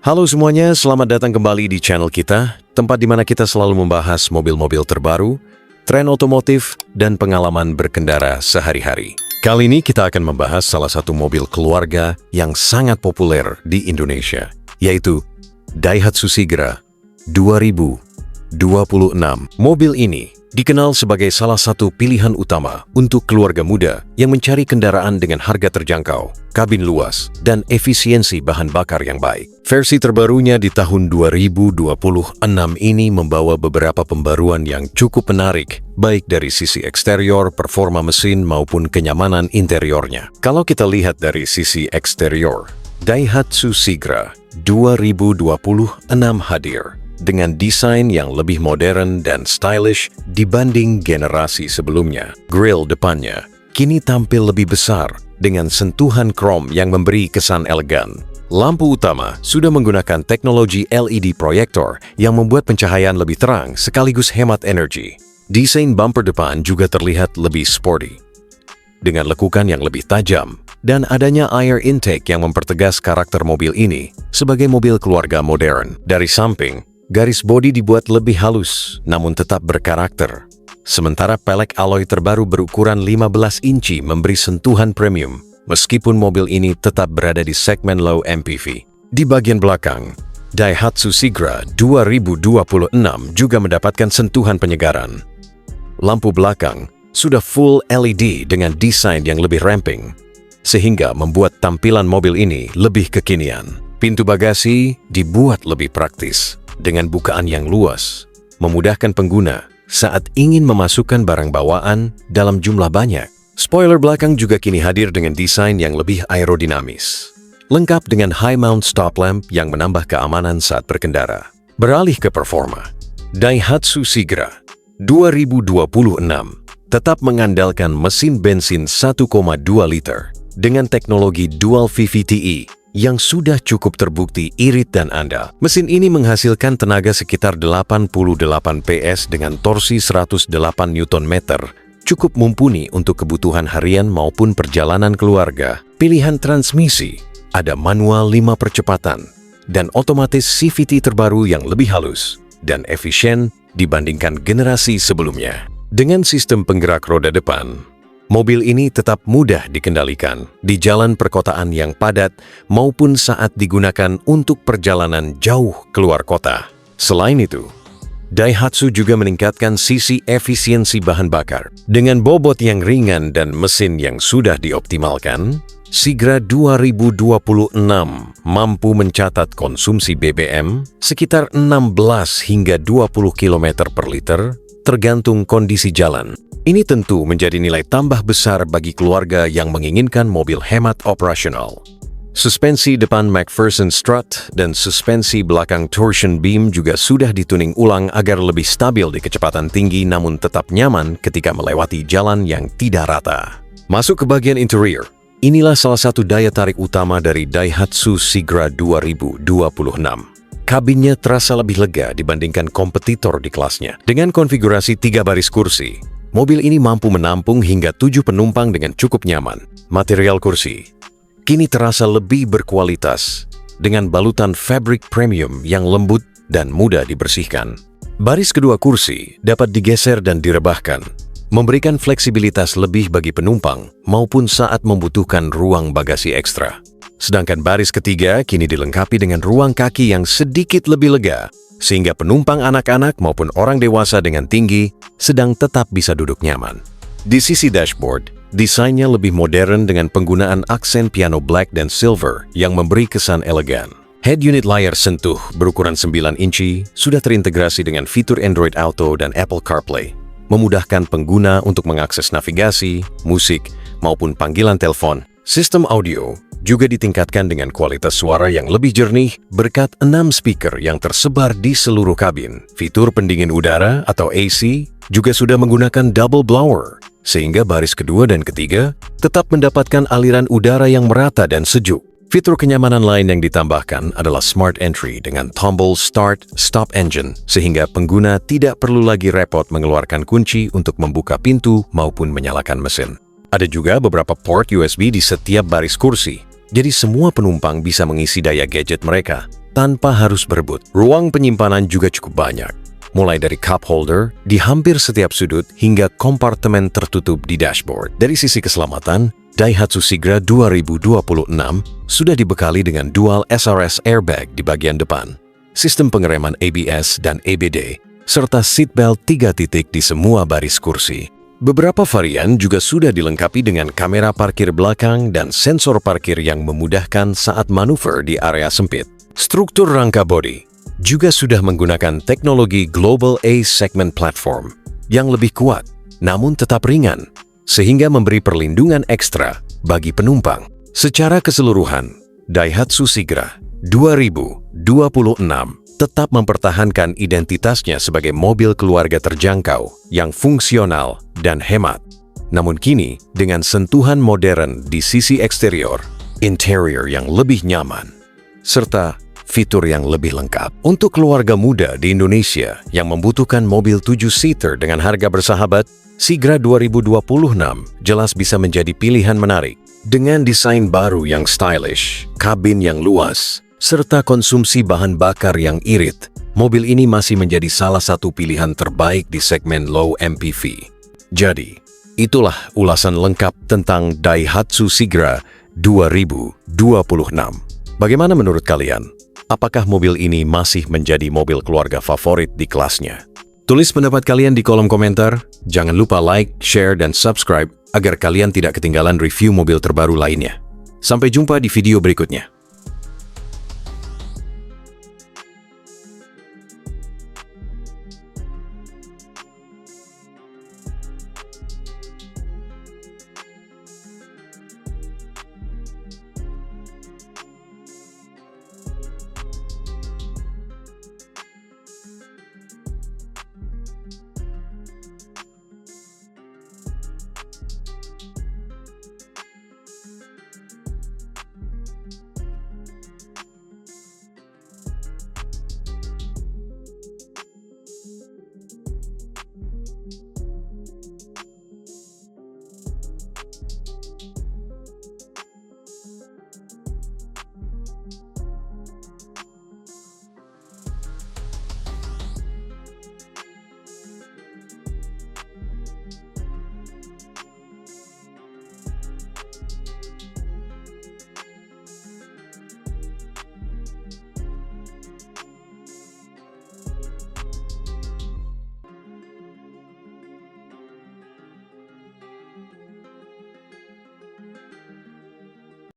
Halo semuanya, selamat datang kembali di channel kita, tempat di mana kita selalu membahas mobil-mobil terbaru, tren otomotif, dan pengalaman berkendara sehari-hari. Kali ini kita akan membahas salah satu mobil keluarga yang sangat populer di Indonesia, yaitu Daihatsu Sigra 2026. Mobil ini dikenal sebagai salah satu pilihan utama untuk keluarga muda yang mencari kendaraan dengan harga terjangkau, kabin luas, dan efisiensi bahan bakar yang baik. Versi terbarunya di tahun 2026 ini membawa beberapa pembaruan yang cukup menarik, baik dari sisi eksterior, performa mesin, maupun kenyamanan interiornya. Kalau kita lihat dari sisi eksterior, Daihatsu Sigra 2026 hadir dengan desain yang lebih modern dan stylish dibanding generasi sebelumnya. Grill depannya kini tampil lebih besar dengan sentuhan krom yang memberi kesan elegan. Lampu utama sudah menggunakan teknologi LED proyektor yang membuat pencahayaan lebih terang sekaligus hemat energi. Desain bumper depan juga terlihat lebih sporty, dengan lekukan yang lebih tajam, dan adanya air intake yang mempertegas karakter mobil ini sebagai mobil keluarga modern. Dari samping, garis bodi dibuat lebih halus, namun tetap berkarakter. Sementara pelek alloy terbaru berukuran 15 inci memberi sentuhan premium, meskipun mobil ini tetap berada di segmen low MPV. Di bagian belakang, Daihatsu Sigra 2026 juga mendapatkan sentuhan penyegaran. Lampu belakang sudah full LED dengan desain yang lebih ramping, sehingga membuat tampilan mobil ini lebih kekinian. Pintu bagasi dibuat lebih praktis, dengan bukaan yang luas, memudahkan pengguna saat ingin memasukkan barang bawaan dalam jumlah banyak. Spoiler belakang juga kini hadir dengan desain yang lebih aerodinamis, lengkap dengan high mount stop lamp yang menambah keamanan saat berkendara. Beralih ke performa, Daihatsu Sigra 2026 tetap mengandalkan mesin bensin 1,2 liter dengan teknologi Dual VVTe yang sudah cukup terbukti irit dan andal. Mesin ini menghasilkan tenaga sekitar 88 PS dengan torsi 108 Nm, cukup mumpuni untuk kebutuhan harian maupun perjalanan keluarga. Pilihan transmisi ada manual 5 percepatan dan otomatis CVT terbaru yang lebih halus dan efisien dibandingkan generasi sebelumnya. Dengan sistem penggerak roda depan, mobil ini tetap mudah dikendalikan di jalan perkotaan yang padat maupun saat digunakan untuk perjalanan jauh keluar kota. Selain itu, Daihatsu juga meningkatkan sisi efisiensi bahan bakar. Dengan bobot yang ringan dan mesin yang sudah dioptimalkan, Sigra 2026 mampu mencatat konsumsi BBM sekitar 16 hingga 20 km per liter tergantung kondisi jalan. Ini tentu menjadi nilai tambah besar bagi keluarga yang menginginkan mobil hemat operasional. Suspensi depan McPherson strut dan suspensi belakang torsion beam juga sudah dituning ulang agar lebih stabil di kecepatan tinggi namun tetap nyaman ketika melewati jalan yang tidak rata. Masuk ke bagian interior. Inilah salah satu daya tarik utama dari Daihatsu Sigra 2026. Kabinnya terasa lebih lega dibandingkan kompetitor di kelasnya. Dengan konfigurasi 3 baris kursi, mobil ini mampu menampung hingga 7 penumpang dengan cukup nyaman. Material kursi kini terasa lebih berkualitas dengan balutan fabric premium yang lembut dan mudah dibersihkan. Baris kedua kursi dapat digeser dan direbahkan, memberikan fleksibilitas lebih bagi penumpang maupun saat membutuhkan ruang bagasi ekstra. Sedangkan baris ketiga kini dilengkapi dengan ruang kaki yang sedikit lebih lega, sehingga penumpang anak-anak maupun orang dewasa dengan tinggi sedang tetap bisa duduk nyaman. Di sisi dashboard, desainnya lebih modern dengan penggunaan aksen piano black dan silver yang memberi kesan elegan. Head unit layar sentuh berukuran 9 inci sudah terintegrasi dengan fitur Android Auto dan Apple CarPlay, memudahkan pengguna untuk mengakses navigasi, musik, maupun panggilan telepon. Sistem audio juga ditingkatkan dengan kualitas suara yang lebih jernih berkat 6 speaker yang tersebar di seluruh kabin. Fitur pendingin udara atau AC juga sudah menggunakan double blower, sehingga baris kedua dan ketiga tetap mendapatkan aliran udara yang merata dan sejuk. Fitur kenyamanan lain yang ditambahkan adalah Smart Entry dengan tombol Start Stop Engine, sehingga pengguna tidak perlu lagi repot mengeluarkan kunci untuk membuka pintu maupun menyalakan mesin. Ada juga beberapa port USB di setiap baris kursi, jadi semua penumpang bisa mengisi daya gadget mereka. tanpa harus berebut. Ruang penyimpanan juga cukup banyak, mulai dari cup holder di hampir setiap sudut hingga kompartemen tertutup di dashboard. Dari sisi keselamatan, Daihatsu Sigra 2026 sudah dibekali dengan dual SRS airbag di bagian depan, sistem pengereman ABS dan EBD, serta seatbelt 3 titik di semua baris kursi. Beberapa varian juga sudah dilengkapi dengan kamera parkir belakang dan sensor parkir yang memudahkan saat manuver di area sempit. Struktur rangka bodi juga sudah menggunakan teknologi Global A Segment Platform yang lebih kuat namun tetap ringan, sehingga memberi perlindungan ekstra bagi penumpang. Secara keseluruhan, Daihatsu Sigra 2026 tetap mempertahankan identitasnya sebagai mobil keluarga terjangkau yang fungsional dan hemat. Namun kini, dengan sentuhan modern di sisi eksterior, interior yang lebih nyaman, serta fitur yang lebih lengkap. Untuk keluarga muda di Indonesia yang membutuhkan mobil 7-seater dengan harga bersahabat, Sigra 2026 jelas bisa menjadi pilihan menarik. Dengan desain baru yang stylish, kabin yang luas, serta konsumsi bahan bakar yang irit, mobil ini masih menjadi salah satu pilihan terbaik di segmen low MPV. Jadi, itulah ulasan lengkap tentang Daihatsu Sigra 2026. Bagaimana menurut kalian? Apakah mobil ini masih menjadi mobil keluarga favorit di kelasnya? Tulis pendapat kalian di kolom komentar. Jangan lupa like, share, dan subscribe agar kalian tidak ketinggalan review mobil terbaru lainnya. Sampai jumpa di video berikutnya.